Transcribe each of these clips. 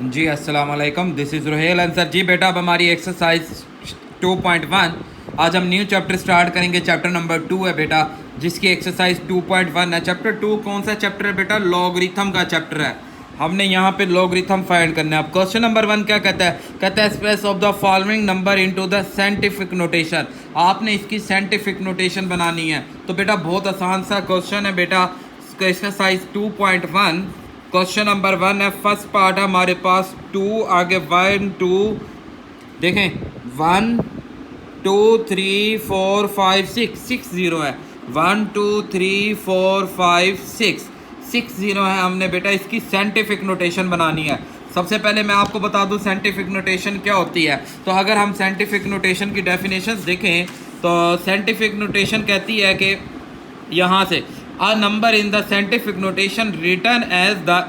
जी अस्सलाम वालेकुम, this is Rohel answer. जी बेटा, अब हमारी एक्सरसाइज 2.1 आज हम न्यू चैप्टर स्टार्ट करेंगे। चैप्टर नंबर 2 है बेटा, जिसकी एक्सरसाइज 2.1 है। चैप्टर 2 कौन सा चैप्टर है बेटा? लॉगरिथम का चैप्टर है। हमने यहाँ पे लॉगरिथम फाइंड करना है। अब क्वेश्चन नंबर 1 क्या कहता है? कहता है express of the following number into the scientific notation. आपने इसकी साइंटिफिक नोटेशन बनानी है। तो बेटा बहुत आसान सा क्वेश्चन है बेटा, एक्सरसाइज 2.1। क्वेश्चन नंबर 1 है, फर्स्ट पार्ट है हमारे पास 2, आगे 1 2, देखें 1 2 3 4 5 6 6 0 है। 1 2 3 4 5 6 0 है। हमने बेटा इसकी साइंटिफिक नोटेशन बनानी है। सबसे पहले मैं आपको बता दूं साइंटिफिक नोटेशन क्या होती है। तो अगर हम साइंटिफिक नोटेशन की डेफिनेशंस देखें तो साइंटिफिक नोटेशन कहती है कि यहाँ से a number in the scientific notation written as the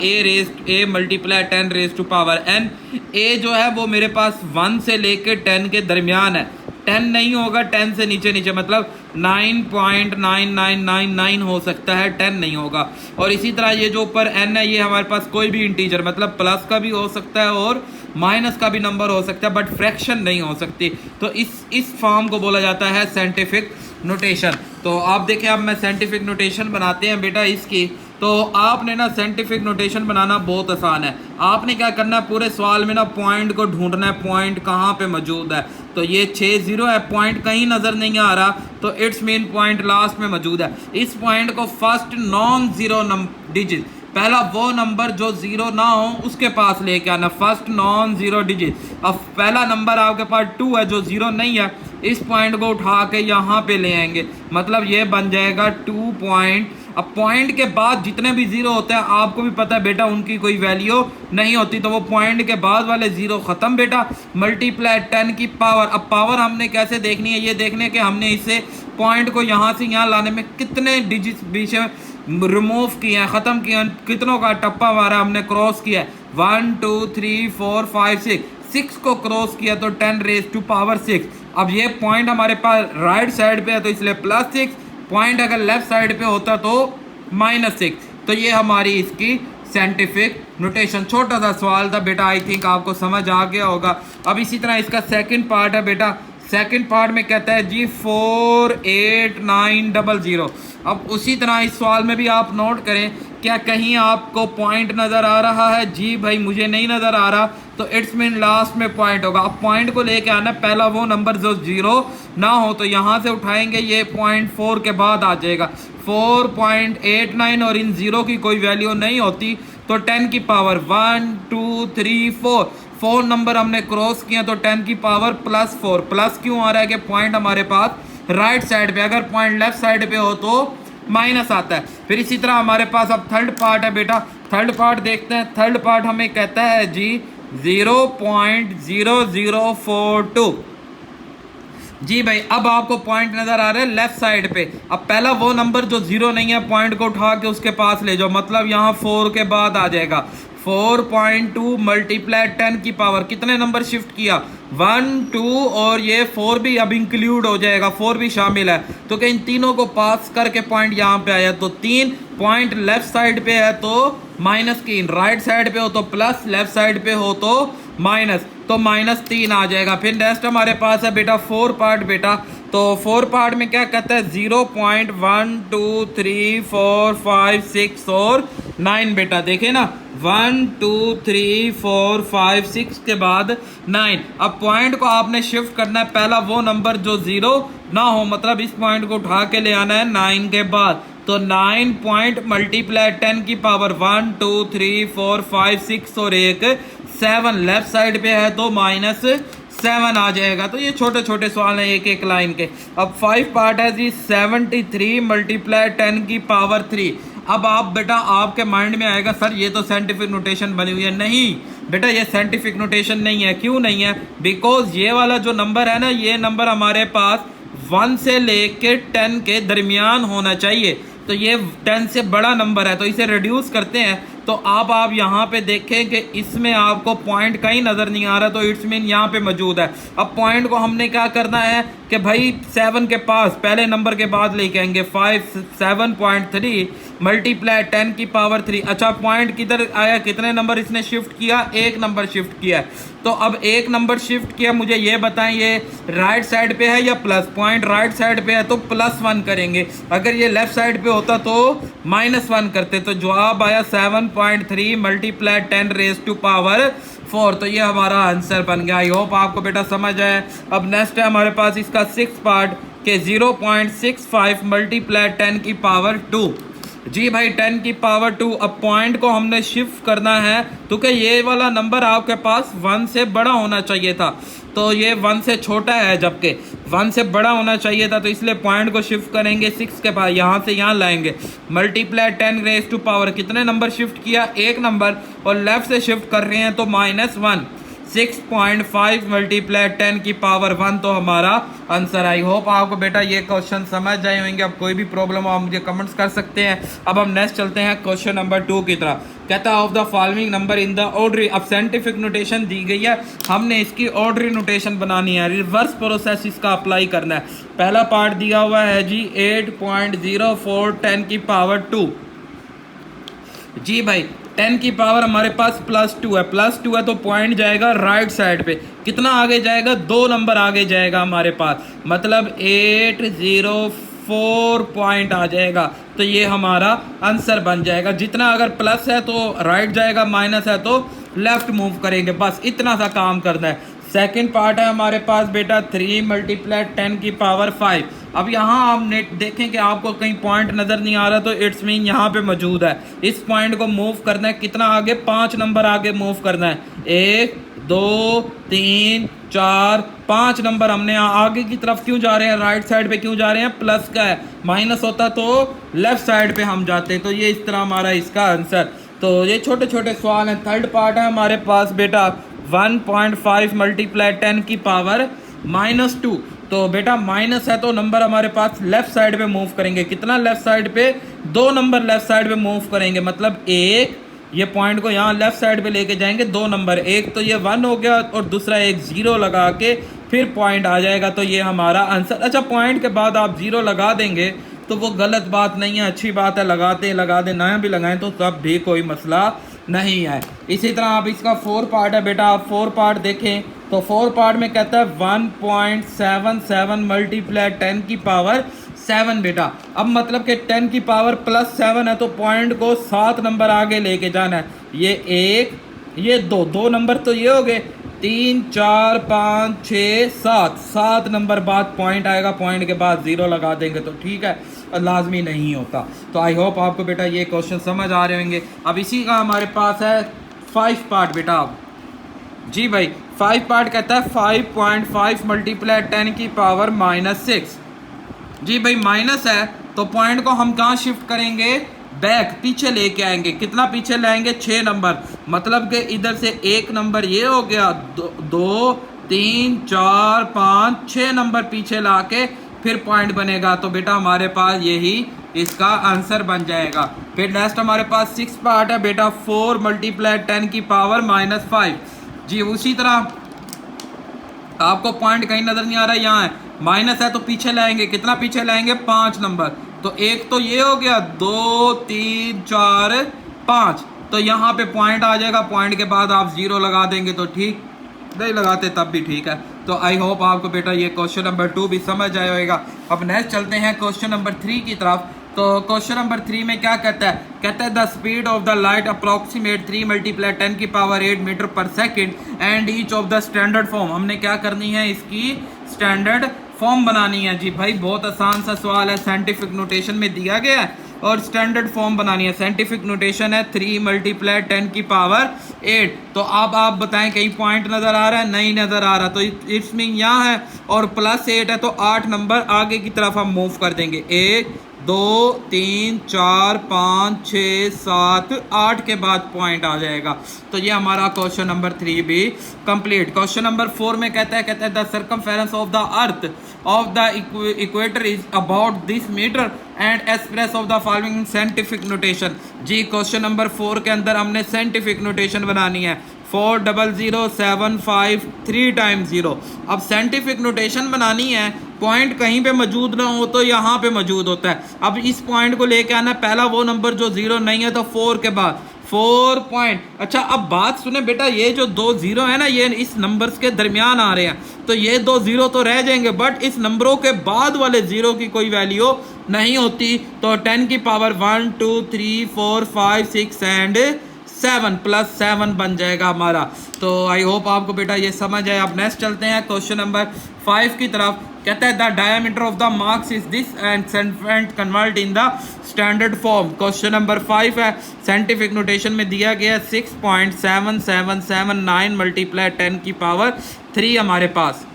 a multiply 10 raised to power n। a जो है वो मेरे पास 1 से लेके 10 के दरमियान है। 10 नहीं होगा, 10 से नीचे नीचे मतलब 9.9999 हो सकता है, 10 नहीं होगा। और इसी तरह ये जो ऊपर n है, ये हमारे पास कोई भी इंटीजर मतलब प्लस का भी हो सकता है और माइनस का भी नंबर हो सकता है, बट फ्रैक्शन नहीं हो सकती। तो इस फॉर्म को बोला जाता है साइंटिफिक नोटेशन। तो आप देखें, अब मैं साइंटिफिक नोटेशन बनाते हैं बेटा इसकी। तो आपने ना साइंटिफिक नोटेशन बनाना बहुत आसान है। आपने क्या करना है, पूरे सवाल में ना पॉइंट को ढूंढना है, पॉइंट कहाँ पे मौजूद है। तो ये 6 0 है, पॉइंट कहीं नज़र नहीं आ रहा, तो इट्स मीन पॉइंट लास्ट में मौजूद है। इस पॉइंट को फर्स्ट नॉन ज़ीरो डिजिट, पहला वो नंबर जो ज़ीरो ना हो उसके पास लेके आना, फर्स्ट नॉन ज़ीरो डिजिट। अब पहला नंबर आपके पास 2 है जो ज़ीरो नहीं है, इस पॉइंट को उठा के यहाँ पे ले आएंगे, मतलब ये बन जाएगा 2 पॉइंट। अब पॉइंट के बाद जितने भी ज़ीरो होते हैं आपको भी पता है बेटा, उनकी कोई वैल्यू नहीं होती, तो वो पॉइंट के बाद वाले ज़ीरो ख़त्म बेटा। मल्टीप्लाई 10 की पावर। अब पावर हमने कैसे देखनी है, ये देखने के हमने इससे पॉइंट को यहाँ से यहाँ लाने में कितने डिजिट बीच में रिमूव किए हैं, ख़त्म किए हैं, कितनों का टप्पा मारा हमने, क्रॉस किया है। 1 2 3 4 5 6 को क्रॉस किया तो 10 रेज टू पावर 6। अब ये पॉइंट हमारे पास राइट साइड पे है तो इसलिए +6, पॉइंट अगर लेफ्ट साइड पे होता तो -6। तो ये हमारी इसकी साइंटिफिक नोटेशन। छोटा सा सवाल था बेटा, आई थिंक आपको समझ आ गया होगा। अब इसी तरह इसका सेकंड पार्ट है बेटा। सेकंड पार्ट में कहता है जी 48900। अब उसी तरह इस सवाल में भी आप नोट करें, क्या कहीं आपको पॉइंट नज़र आ रहा है? जी भाई मुझे नहीं नज़र आ रहा, तो इट्स मीन लास्ट में पॉइंट होगा। अब पॉइंट को लेके आना, पहला वो नंबर जो ज़ीरो ना हो, तो यहाँ से उठाएंगे, ये 0.4 के बाद आ जाएगा 4.89, और इन ज़ीरो की कोई वैल्यू नहीं होती, तो 10 की पावर 1 2 3 4 नंबर हमने क्रॉस किया तो 10 की पावर +4। प्लस क्यों आ रहा है कि पॉइंट हमारे पास राइट साइड पे, अगर पॉइंट लेफ्ट साइड पे हो तो माइनस आता है। फिर इसी तरह हमारे पास अब थर्ड पार्ट है बेटा। थर्ड पार्ट देखते हैं। थर्ड पार्ट हमें कहता है जी 0.0042। जी भाई, अब आपको पॉइंट नज़र आ रहा है लेफ्ट साइड पे। अब पहला वो नंबर जो ज़ीरो नहीं है, पॉइंट को उठा के उसके पास ले जाओ, मतलब यहाँ 4 के बाद आ जाएगा 4.2 मल्टीप्लाई 10 की पावर, कितने नंबर शिफ्ट किया 1 2, और ये 4 भी अब इंक्लूड हो जाएगा, 4 भी शामिल है। तो क्या इन तीनों को पास करके पॉइंट यहाँ पे आया, तो 3 पॉइंट लेफ्ट साइड पे है तो -3, राइट साइड पे हो तो प्लस, लेफ्ट साइड पे हो तो माइनस, तो -3 आ जाएगा। फिर नेक्स्ट हमारे पास है बेटा 4 पार्ट बेटा। तो 4 पार्ट में क्या कहता है 0.1 2 3 4 5 6 और 9 बेटा, देखे ना 1 2 3 4 5 6 के बाद 9। अब पॉइंट को आपने शिफ्ट करना है, पहला वो नंबर जो ज़ीरो ना हो, मतलब इस पॉइंट को उठा के ले आना है 9 के बाद, तो 9 पॉइंट मल्टीप्लाई 10 की पावर 1 2 3 4 5 6 और 1 7, लेफ्ट साइड पे है तो -7 आ जाएगा। तो ये छोटे छोटे सवाल हैं एक एक लाइन के। अब 5 पार्ट है जी 73 मल्टीप्लाई 10 की पावर 3। अब आप बेटा, आपके माइंड में आएगा सर ये तो साइंटिफिक नोटेशन बनी हुई है। नहीं बेटा, ये साइंटिफिक नोटेशन नहीं है। क्यों नहीं है? बिकॉज ये वाला जो नंबर है ना, ये नंबर हमारे पास 1 से लेके 10 के दरमियान होना चाहिए, तो ये 10 से बड़ा नंबर है, तो इसे रिड्यूस करते हैं तो आप यहाँ पे देखें कि इसमें आपको पॉइंट कहीं नज़र नहीं आ रहा, तो इट्स मीन यहाँ पे मौजूद है। अब पॉइंट को हमने क्या करना है कि भाई 7 के पास पहले नंबर के बाद लेके आएंगे 7.3 मल्टीप्लाई 10 की पावर 3। अच्छा पॉइंट किधर आया, कितने नंबर इसने शिफ्ट किया, एक नंबर शिफ्ट किया। तो अब एक नंबर शिफ्ट किया, मुझे ये बताएं ये राइट साइड पे है या प्लस, पॉइंट राइट साइड पे है तो +1 करेंगे, अगर ये लेफ्ट साइड पे होता तो -1 करते। तो जवाब आया 7.3 मल्टीप्लाई 10 रेज़ टू पावर 4। तो ये हमारा आंसर बन गया। आई होप आपको बेटा समझ आए। अब नेक्स्ट है हमारे पास इसका 6th पार्ट के 0.65 मल्टीप्लाई 10 की पावर 2। जी भाई 10 की पावर 2। अब पॉइंट को हमने शिफ्ट करना है, तो क्या ये वाला नंबर आपके पास 1 से बड़ा होना चाहिए था, तो ये 1 से छोटा है जबकि 1 से बड़ा होना चाहिए था, तो इसलिए पॉइंट को शिफ्ट करेंगे 6 के पास, यहाँ से यहाँ लाएंगे मल्टीप्लाई 10 रेज़ टू पावर, कितने नंबर शिफ्ट किया, एक नंबर, और लेफ्ट से शिफ्ट कर रहे हैं तो -1, 6.5 मल्टीप्लाई 10 की पावर 1 तो हमारा आंसर। आई होप आपको बेटा ये क्वेश्चन समझ आए होंगे। अब कोई भी प्रॉब्लम हो आप मुझे कमेंट्स कर सकते हैं। अब हम नेक्स्ट चलते हैं क्वेश्चन नंबर 2 की तरफ। कहता है of the following number in the order. अब साइंटिफिक नोटेशन दी गई है, हमने इसकी ऑर्डर नोटेशन बनानी है, रिवर्स प्रोसेस इसका अप्लाई करना है। पहला पार्ट दिया हुआ है जी 8.04 10 की पावर 2। जी भाई 10 की पावर हमारे पास +2 है, +2 है तो पॉइंट जाएगा राइट साइड पे, कितना आगे जाएगा, 2 नंबर आगे जाएगा हमारे पास, मतलब 804 पॉइंट आ जाएगा। तो ये हमारा आंसर बन जाएगा। जितना अगर प्लस है तो राइट जाएगा, माइनस है तो लेफ्ट मूव करेंगे, बस इतना सा काम करना है। सेकंड पार्ट है हमारे पास बेटा 3 मल्टीप्लाई 10 की पावर 5। अब यहाँ आप नेट देखें कि आपको कहीं पॉइंट नज़र नहीं आ रहा, तो इट्स मीन यहाँ पे मौजूद है। इस पॉइंट को मूव करना है, कितना आगे, 5 नंबर आगे मूव करना है, 1 2 3 4 5 नंबर। हमने आगे की तरफ क्यों जा रहे हैं, राइट साइड पे क्यों जा रहे हैं, प्लस का है, माइनस होता तो लेफ्ट साइड पे हम जाते। तो ये इस तरह हमारा इसका आंसर। तो ये छोटे छोटे सवाल हैं। थर्ड पार्ट है हमारे पास बेटा 1.5 मल्टीप्लाई 10 की पावर -2। तो बेटा माइनस है तो नंबर हमारे पास लेफ्ट साइड पे मूव करेंगे, कितना लेफ्ट साइड पे, 2 नंबर लेफ्ट साइड पे मूव करेंगे, मतलब एक, ये पॉइंट को यहाँ लेफ्ट साइड पे लेके जाएंगे, 2 नंबर, एक तो ये 1 हो गया और दूसरा एक 0 लगा के फिर पॉइंट आ जाएगा। तो ये हमारा आंसर। अच्छा पॉइंट के बाद आप 0 लगा देंगे तो वो गलत बात नहीं है, अच्छी बात है, लगा दे ना भी लगाएं तो तब भी कोई मसला नहीं है। इसी तरह आप इसका 4 पार्ट है बेटा, आप 4 पार्ट देखें तो 4 पार्ट में कहता है 1.77 मल्टीप्लाई 10 की पावर 7 बेटा। अब मतलब कि 10 की पावर +7 है तो पॉइंट को 7 नंबर आगे लेके जाना है, ये 1 ये 2 नंबर तो ये हो गए, 3 4 5 6 7 नंबर बाद पॉइंट आएगा, पॉइंट के बाद 0 लगा देंगे तो ठीक है, लाजमी नहीं होता। तो आई होप आपको बेटा ये क्वेश्चन समझ आ रहे होंगे। अब इसी का हमारे पास है 5 पार्ट बेटा। अब जी भाई 5 पार्ट कहता है 5.5 मल्टीप्लाई 10 की पावर -6। जी भाई माइनस है तो पॉइंट को हम कहाँ शिफ्ट करेंगे, बैक, पीछे लेके आएंगे, कितना पीछे लाएंगे, 6 नंबर, मतलब कि इधर से 1 नंबर ये हो गया, 2 3 4 5 6 नंबर पीछे लाके फिर पॉइंट बनेगा। तो बेटा हमारे पास यही इसका आंसर बन जाएगा। फिर नेक्स्ट हमारे पास 6 पार्ट है बेटा 4 मल्टीप्लाई 10 की पावर -5। जी उसी तरह आपको पॉइंट कहीं नजर नहीं आ रहा है, यहाँ है, माइनस है तो पीछे लाएंगे, कितना पीछे लाएंगे, 5 नंबर, तो एक तो ये हो गया, 2 3 4 5, तो यहाँ पे पॉइंट आ जाएगा, पॉइंट के बाद आप 0 लगा देंगे तो ठीक, नहीं लगाते तब भी ठीक है। तो आई होप आपको बेटा ये क्वेश्चन नंबर 2 भी समझ आया होगा। अब नेक्स्ट चलते हैं क्वेश्चन नंबर 3 की तरफ। तो क्वेश्चन नंबर 3 में क्या कहता है, कहता है the speed of the light approximate 3 multiply 10 की पावर 8 मीटर पर second and each of the standard form. हमने क्या करनी है, इसकी स्टैंडर्ड फॉर्म बनानी है। जी भाई बहुत आसान सा सवाल है, साइंटिफिक नोटेशन में दिया गया है और स्टैंडर्ड फॉर्म बनानी है। साइंटिफिक नोटेशन है 3 मल्टीप्लाई 10 की पावर 8। तो अब आप बताएं कहीं पॉइंट नज़र आ रहा है, नहीं नज़र आ रहा, तो इट्स मीन यहाँ है और +8 है तो 8 नंबर आगे की तरफ हम मूव कर देंगे, 1 2 3 4 5 6 7 8 के बाद पॉइंट आ जाएगा। तो ये हमारा क्वेश्चन नंबर 3 भी कंप्लीट। क्वेश्चन नंबर 4 में कहता है the circumference of the earth of the equator is about this metre and express of the following scientific notation. जी क्वेश्चन नंबर 4 के अंदर हमने साइंटिफिक नोटेशन बनानी है 4000753 3 टाइम्स 0। अब साइंटिफिक नोटेशन बनानी है, पॉइंट कहीं पे मौजूद ना हो तो यहाँ पे मौजूद होता है। अब इस पॉइंट को लेके आना, पहला वो नंबर जो 0 नहीं है तो 4 के बाद 4 पॉइंट। अच्छा अब बात सुने बेटा, ये जो 2 0 है ना, ये इस नंबर्स के दरमियान आ रहे हैं, तो ये 2 0 तो रह जाएंगे, बट इस नंबरों के बाद वाले 0 की कोई वैल्यू नहीं होती। तो 10 की पावर 1 2 3 4 5 6 एंड 7 प्लस 7 बन जाएगा हमारा। तो आई होप आपको बेटा ये समझ आए। अब नेक्स्ट चलते हैं क्वेश्चन नंबर 5 की तरफ। कहता है the diameter of the marks is this and convert in the standard form. Question number 5 है, साइंटिफिक नोटेशन में दिया गया 6.7779 मल्टीप्लाई 10 की पावर 3 हमारे पास।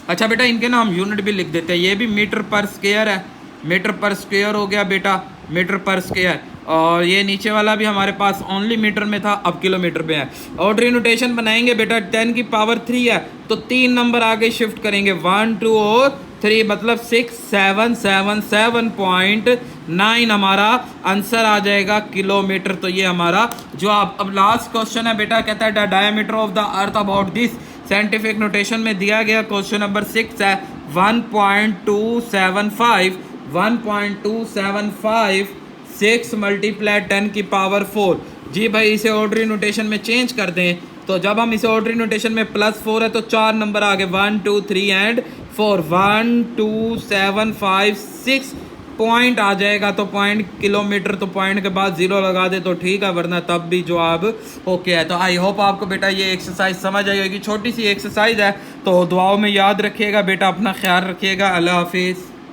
अच्छा बेटा इनके ना हम यूनिट भी लिख देते हैं, ये भी मीटर पर स्क्वायर है, मीटर पर स्क्वायर हो गया बेटा, मीटर पर स्क्वायर। और ये नीचे वाला भी हमारे पास ओनली मीटर में था, अब किलोमीटर पे है। ऑर्डरी नोटेशन बनाएंगे बेटा, 10 की पावर 3 है तो 3 नंबर आगे शिफ्ट करेंगे, 1 2 और 3, मतलब 6777.9 हमारा आंसर आ जाएगा किलोमीटर। तो ये हमारा जवाब। अब लास्ट क्वेश्चन है बेटा, कहता है the diameter of the earth about this. Scientific notation में दिया गया क्वेश्चन नंबर 6 है 1.275 6 मल्टीप्लाई 10 की पावर 4। जी भाई इसे ऑर्डरी नोटेशन में चेंज कर दें, तो जब हम इसे ऑर्डरी नोटेशन में +4 है तो 4 नंबर आगे 1 2 3 एंड 4, 1 2 7 5 6 पॉइंट आ जाएगा। तो पॉइंट किलोमीटर, तो पॉइंट के बाद 0 लगा दे तो ठीक है, वरना तब भी जवाब ओके है। तो आई होप आपको बेटा ये एक्सरसाइज समझ आई होगी, छोटी सी एक्सरसाइज है। तो दुआओं में याद रखिएगा बेटा, अपना ख्याल रखिएगा, अल्लाह हाफिज़।